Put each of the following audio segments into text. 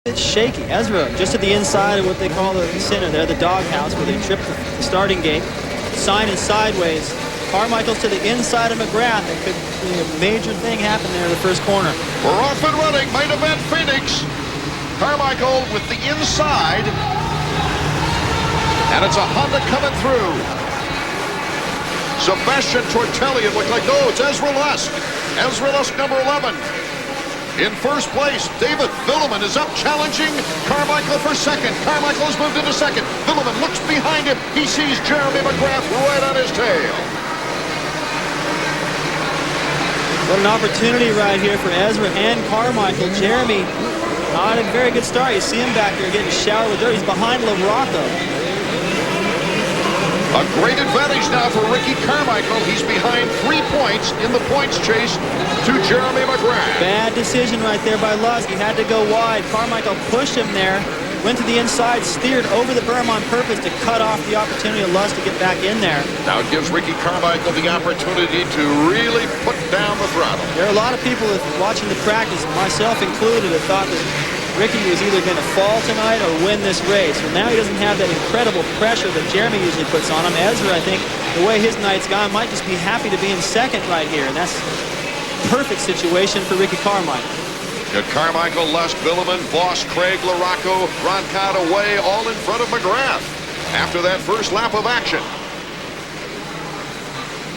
It's shaky. Ezra just at the inside of what they call the center there, the doghouse, where they trip the starting gate. Sign is sideways. Carmichael's to the inside of McGrath. That could be a major thing happen there in the first corner. We're off and running. Main event Phoenix. Carmichael with the inside. And it's a Honda coming through. Sebastian Tortelli, it looked like, no, it's Ezra Lusk. Ezra Lusk, number 11. In first place, David Villeman is up challenging Carmichael for second. Carmichael has moved into second. Villeman looks behind him. He sees Jeremy McGrath right on his tail. What an opportunity right here for Ezra and Carmichael. Jeremy, not a very good start. You see him back there getting showered with dirt. He's behind LaRocco. A great advantage now for Ricky Carmichael. He's behind 3 points in the points chase to Jeremy McGrath. Bad decision right there by Lusk. He had to go wide. Carmichael pushed him there, went to the inside, steered over the berm on purpose to cut off the opportunity of Lusk to get back in there. Now it gives Ricky Carmichael the opportunity to really put down the throttle. There are a lot of people that watching the practice, myself included, that thought that Ricky was either going to fall tonight or win this race. Well, now he doesn't have that incredible pressure that Jeremy usually puts on him. Ezra, I think, the way his night's gone, might just be happy to be in second right here. And that's a perfect situation for Ricky Carmichael. Got Carmichael, Lusk, Villeman, Voss, Craig, LaRocco, Roncott away, all in front of McGrath after that first lap of action.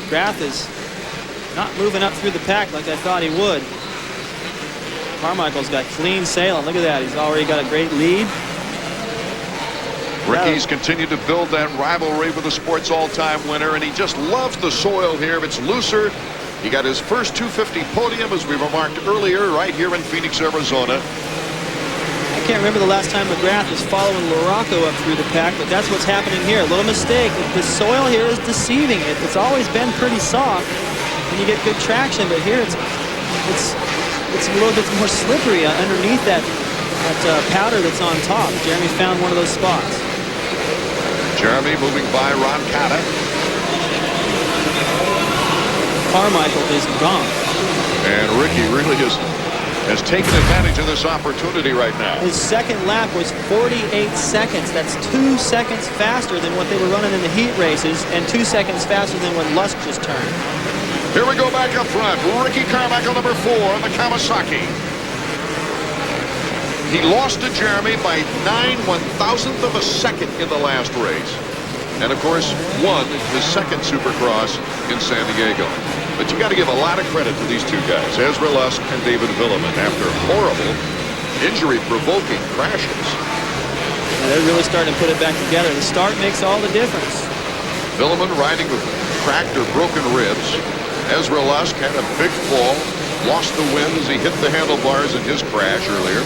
McGrath is not moving up through the pack like I thought he would. Carmichael's got clean sailing. Look at that. He's already got a great lead. Ricky's continued to build that rivalry with the sport's all-time winner, and he just loves the soil here. It's looser. He got his first 250 podium, as we remarked earlier, right here in Phoenix, Arizona. I can't remember the last time McGrath was following LaRocco up through the pack, but that's what's happening here. A little mistake. The soil here is deceiving. It's always been pretty soft, and you get good traction, but here it's a little bit more slippery underneath that powder that's on top. Jeremy found one of those spots. Jeremy moving by Roncott. Carmichael is gone. And Ricky really has taken advantage of this opportunity right now. His second lap was 48 seconds. That's 2 seconds faster than what they were running in the heat races and 2 seconds faster than when Lusk just turned. Here we go back up front. Ricky Carmichael, number 4 on the Kawasaki. He lost to Jeremy by 9/1000th of a second in the last race. And, of course, won his second Supercross in San Diego. But you got to give a lot of credit to these two guys, Ezra Lusk and David Villeman, after horrible, injury-provoking crashes. Yeah, they're really starting to put it back together. The start makes all the difference. Villeman riding with cracked or broken ribs. Ezra Lusk had a big fall, lost the wind as he hit the handlebars in his crash earlier.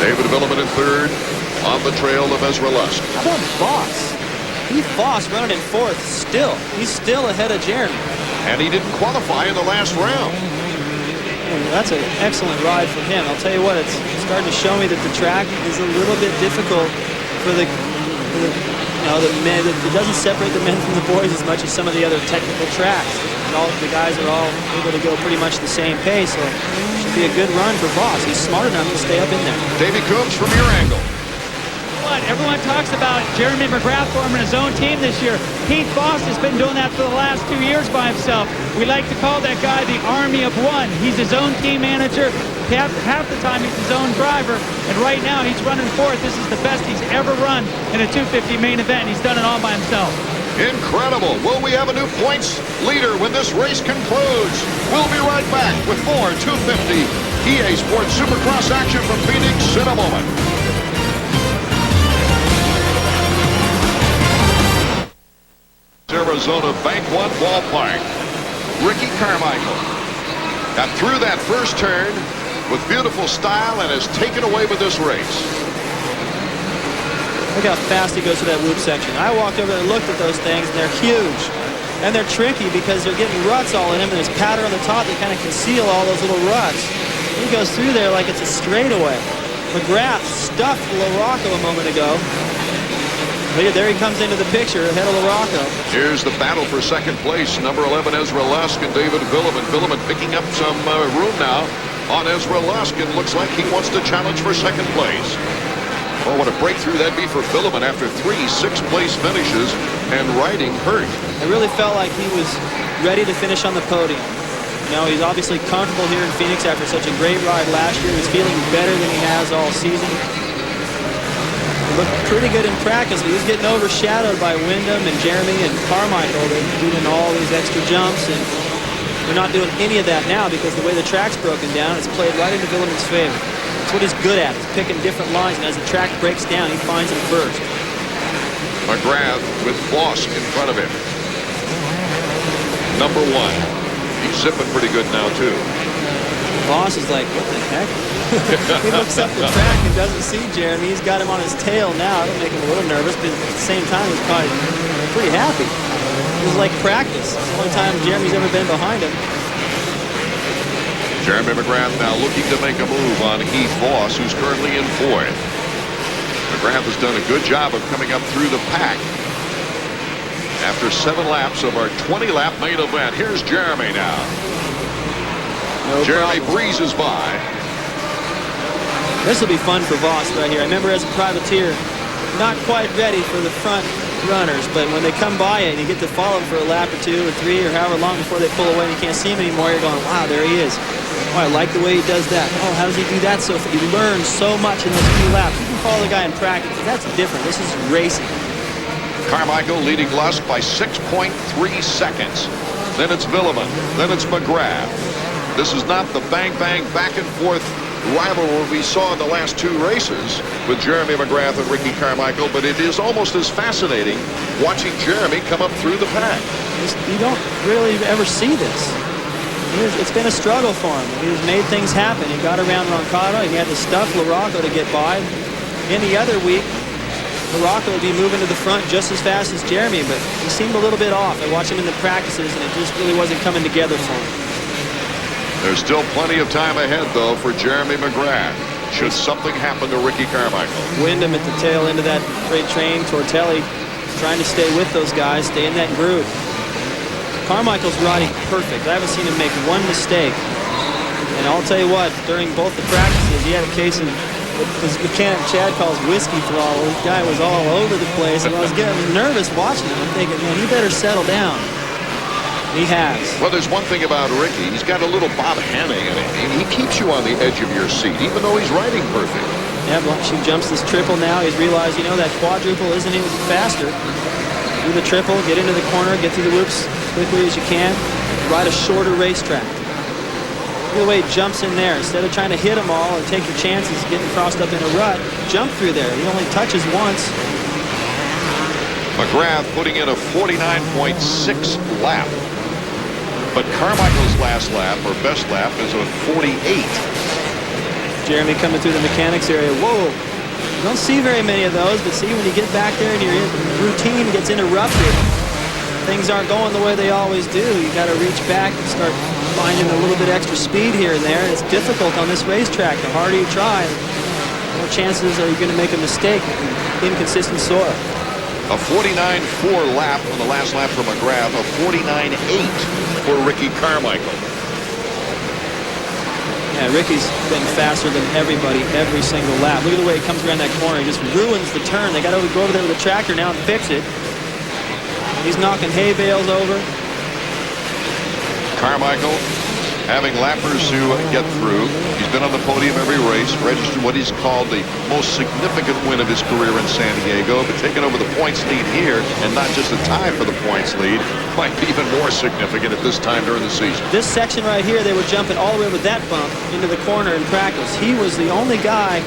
David Villeman in third on the trail of Ezra Lusk. How about Voss? Heath Voss running in fourth still. He's still ahead of Jeremy. And he didn't qualify in the last round. And that's an excellent ride for him. I'll tell you what, it's starting to show me that the track is a little bit difficult for the men. It doesn't separate the men from the boys as much as some of the other technical tracks. The guys are all able to go pretty much the same pace, so it should be a good run for Voss. He's smart enough to stay up in there. Davey Coombs from your angle. Everyone talks about Jeremy McGrath forming his own team this year. Heath Voss has been doing that for the last 2 years by himself. We like to call that guy the Army of One. He's his own team manager. Half the time he's his own driver, and right now he's running fourth. This is the best he's ever run in a 250 main event. He's done it all by himself. Incredible. Will we have a new points leader when this race concludes? We'll be right back with more 250 EA Sports Supercross action from Phoenix in a moment. Arizona Bank One Ballpark. Ricky Carmichael got through that first turn with beautiful style and has taken away with this race. Look how fast he goes through that loop section. I walked over and looked at those things, and they're huge. And they're tricky because they're getting ruts all in him, and there's powder on the top that kind of conceal all those little ruts. He goes through there like it's a straightaway. McGrath stuffed LaRocco a moment ago. There he comes into the picture ahead of LaRocco. Here's the battle for second place. Number 11, Ezra Lusk and David Villeman. Villeman picking up some room now on Ezra Luskin. Looks like he wants to challenge for second place. Oh, what a breakthrough that'd be for Villeman after 3 sixth-place finishes and riding hurt. I really felt like he was ready to finish on the podium. You know, he's obviously comfortable here in Phoenix after such a great ride last year. He's feeling better than he has all season. He looked pretty good in practice, but he was getting overshadowed by Wyndham and Jeremy and Carmichael. They're doing all these extra jumps, and they're not doing any of that now because the way the track's broken down, it's played right into Villeman's favor. That's what he's good at. He's picking different lines, and as the track breaks down, he finds them first. McGrath with Voss in front of him. Number 1. He's zipping pretty good now, too. Voss is like, what the heck? He looks up the track and doesn't see Jeremy. He's got him on his tail now. It'll make him a little nervous, but at the same time, he's probably pretty happy. It was like practice. It's the only time Jeremy's ever been behind him. Jeremy McGrath now looking to make a move on Heath Voss, who's currently in 4th. McGrath has done a good job of coming up through the pack. After 7 laps of our 20-lap main event, here's Jeremy now. No Jeremy problem. breezes by. This will be fun for Voss right here. I remember as a privateer, not quite ready for the front runners, but when they come by it and you get to follow them for a lap or 2 or 3 or however long before they pull away and you can't see him anymore, you're going, wow, there he is. Oh, I like the way he does that. Oh, how does he do that? So you learn so much in those few laps. You can follow the guy in practice. That's different. This is racing. Carmichael leading Lusk by 6.3 seconds. Then it's Villeman. Then it's McGrath. This is not the bang-bang back-and-forth rivalry we saw in the last 2 races with Jeremy McGrath and Ricky Carmichael, but it is almost as fascinating watching Jeremy come up through the pack. You don't really ever see this. It's been a struggle for him. He's made things happen. He got around Roncada. He had to stuff LaRocco to get by. Any other week, LaRocco would be moving to the front just as fast as Jeremy, but he seemed a little bit off. I watched him in the practices, and it just really wasn't coming together for him. There's still plenty of time ahead, though, for Jeremy McGrath, should something happen to Ricky Carmichael. Wyndham at the tail end of that freight train. Tortelli trying to stay with those guys, stay in that groove. Carmichael's riding perfect. I haven't seen him make one mistake. And I'll tell you what, during both the practices, he had a case of what his mechanic Chad calls whiskey throttle. This guy was all over the place, and I was getting nervous watching him. I'm thinking, man, he better settle down. He has. Well, there's one thing about Ricky. He's got a little Bob Hanning in it. He keeps you on the edge of your seat, even though he's riding perfect. Yeah, once he jumps this triple now, he's realized, you know, that quadruple isn't any faster. Do the triple, get into the corner, get through the whoops as quickly as you can, ride a shorter racetrack. Look at the way he jumps in there. Instead of trying to hit them all and take your chances getting crossed up in a rut, jump through there. He only touches once. McGrath putting in a 49.6 lap. But Carmichael's last lap, or best lap, is a 48. Jeremy coming through the mechanics area. Whoa. You don't see very many of those, but see, when you get back there and your routine gets interrupted, things aren't going the way they always do. You got to reach back and start finding a little bit extra speed here and there. And it's difficult on this racetrack. The harder you try, the more chances are you going to make a mistake in inconsistent soil. A 49.4 lap on the last lap for McGrath, a 49.8 for Ricky Carmichael. Yeah, Ricky's been faster than everybody every single lap. Look at the way he comes around that corner. He just ruins the turn. They got to go over there with the tractor now and fix it. He's knocking hay bales over. Carmichael having lappers who get through. He's been on the podium every race, registered what he's called the most significant win of his career in San Diego, but taking over the points lead here, and not just a tie for the points lead, might be even more significant at this time during the season. This section right here, they were jumping all the way with that bump into the corner in practice. He was the only guy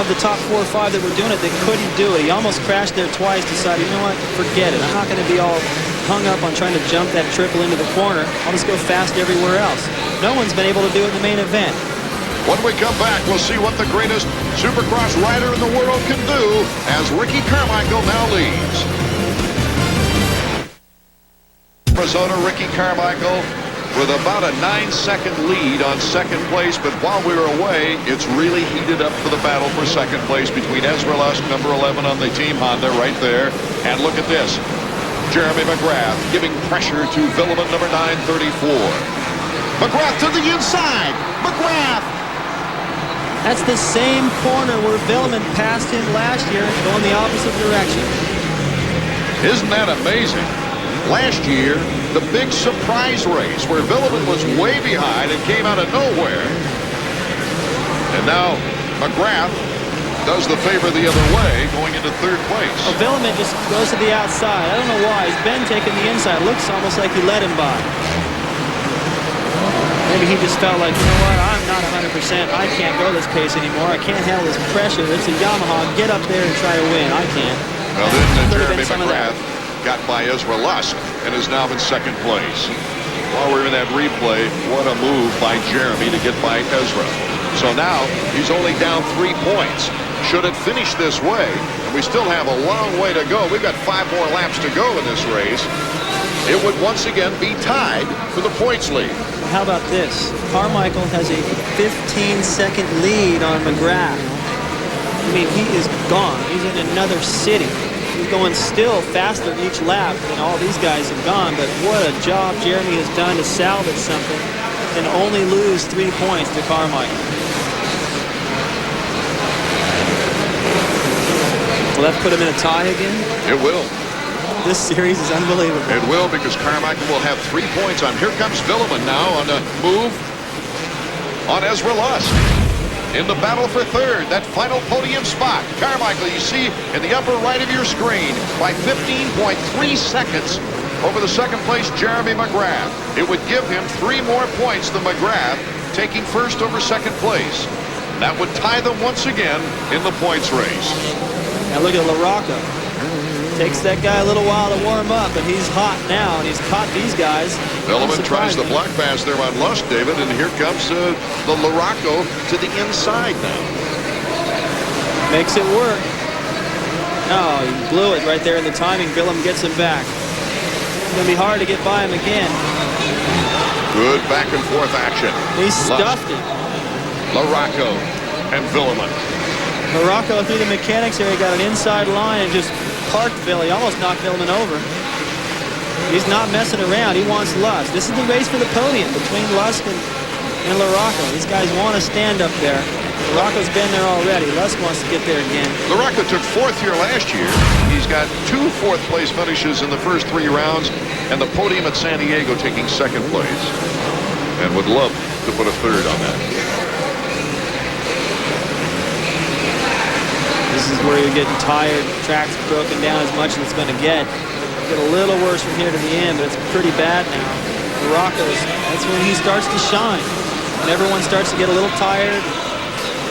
of the top 4 or 5 that were doing it that couldn't do it. He almost crashed there twice, decided, you know what, forget it. I'm not going to be all hung up on trying to jump that triple into the corner. I'll just go fast everywhere else. No one's been able to do it in the main event. When we come back, we'll see what the greatest supercross rider in the world can do as Ricky Carmichael now leads. Arizona, Ricky Carmichael with about a 9-second lead on second place, but while we were away, it's really heated up for the battle for second place between Ezra Lusk, number 11 on the Team Honda right there, and look at this. Jeremy McGrath giving pressure to Villeman, number 934. McGrath to the inside. McGrath That's the same corner where Villeman passed him last year, going the opposite direction. Isn't that amazing? Last year, the big surprise race where Villeman was way behind and came out of nowhere. And now McGrath does the favor the other way, going into third place. Oh, Villeman just goes to the outside. I don't know why. He's been taking the inside. Looks almost like he let him by. Maybe he just felt like, you know what, I'm not 100%. I can't go this pace anymore. I can't handle this pressure. It's a Yamaha. Get up there and try to win. I can't. Well, then Jeremy McGrath got by Ezra Lusk and is now in second place. While we're in that replay, what a move by Jeremy to get by Ezra. So now he's only down 3 points. Should it finish this way, and we still have a long way to go. We've got 5 more laps to go in this race. It would once again be tied for the points lead. Well, how about this? Carmichael has a 15-second lead on McGrath. I mean, he is gone. He's in another city. He's going still faster each lap than all these guys have gone, but what a job Jeremy has done to salvage something and only lose 3 points to Carmichael. Will that put him in a tie again? It will. This series is unbelievable. It will, because Carmichael will have 3 points on. Here comes Villeman now on the move on Ezra Lusk. In the battle for third, that final podium spot. Carmichael, you see in the upper right of your screen, by 15.3 seconds over the second place Jeremy McGrath. It would give him 3 more points than McGrath, taking first over second place. That would tie them once again in the points race. Now look at LaRocco. Takes that guy a little while to warm up, but he's hot now, and he's caught these guys. Villeman tries the block pass there on Lusk, David, and here comes the LaRocco to the inside now. Makes it work. Oh, he blew it right there in the timing. Villeman gets him back. It's going to be hard to get by him again. Good back and forth action. He stuffed it. LaRocco and Villeman. LaRocco through the mechanics area, got an inside line and just parked Billy. Almost knocked Villeman over. He's not messing around. He wants Lusk. This is the race for the podium between Lusk and LaRocco. These guys want to stand up there. LaRocco's been there already. Lusk wants to get there again. LaRocco took 4th here last year. He's got 2 4th-place finishes in the first 3 rounds, and the podium at San Diego taking 2nd place. And would love to put a 3rd on that. This is where you're getting tired. Track's broken down as much as it's going to get. Get a little worse from here to the end, but it's pretty bad now. LaRocco's, that's when he starts to shine. When everyone starts to get a little tired,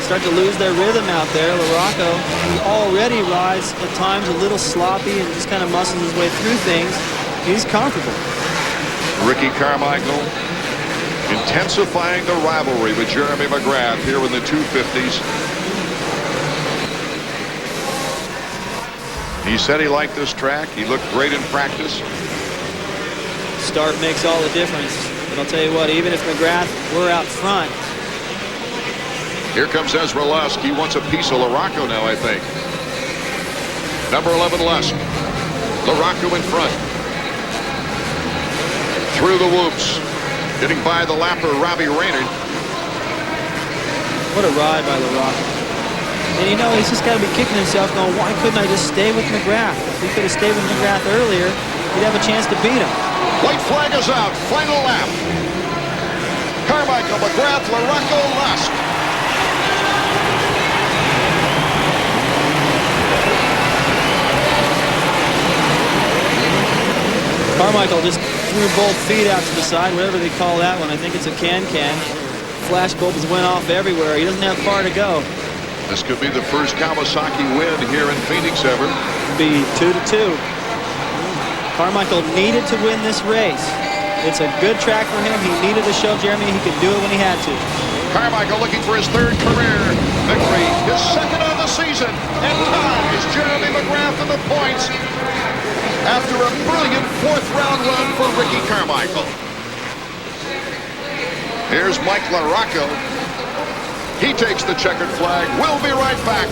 start to lose their rhythm out there. LaRocco, he already rides at times a little sloppy and just kind of muscles his way through things. He's comfortable. Ricky Carmichael intensifying the rivalry with Jeremy McGrath here in the 250s. He said he liked this track. He looked great in practice. Start makes all the difference. But I'll tell you what, even if McGrath were out front. Here comes Ezra Lusk. He wants a piece of LaRocco now, I think. Number 11, Lusk. LaRocco in front. Through the whoops. Getting by the lapper, Robbie Raynard. What a ride by LaRocco. And you know, he's just got to be kicking himself going, why couldn't I just stay with McGrath? If he could have stayed with McGrath earlier, he'd have a chance to beat him. White flag is out. Final lap. Carmichael, McGrath, LaRocco, Lusk. Carmichael just threw both feet out to the side, whatever they call that one. I think it's a can-can. Flash bulbs went off everywhere. He doesn't have far to go. This could be the first Kawasaki win here in Phoenix ever. Be 2-2. Carmichael needed to win this race. It's a good track for him. He needed to show Jeremy he could do it when he had to. Carmichael looking for his 3rd career victory, his 2nd of the season, and ties Jeremy McGrath in the points after a brilliant 4th round run for Ricky Carmichael. Here's Mike LaRocco. He takes the checkered flag. We'll be right back.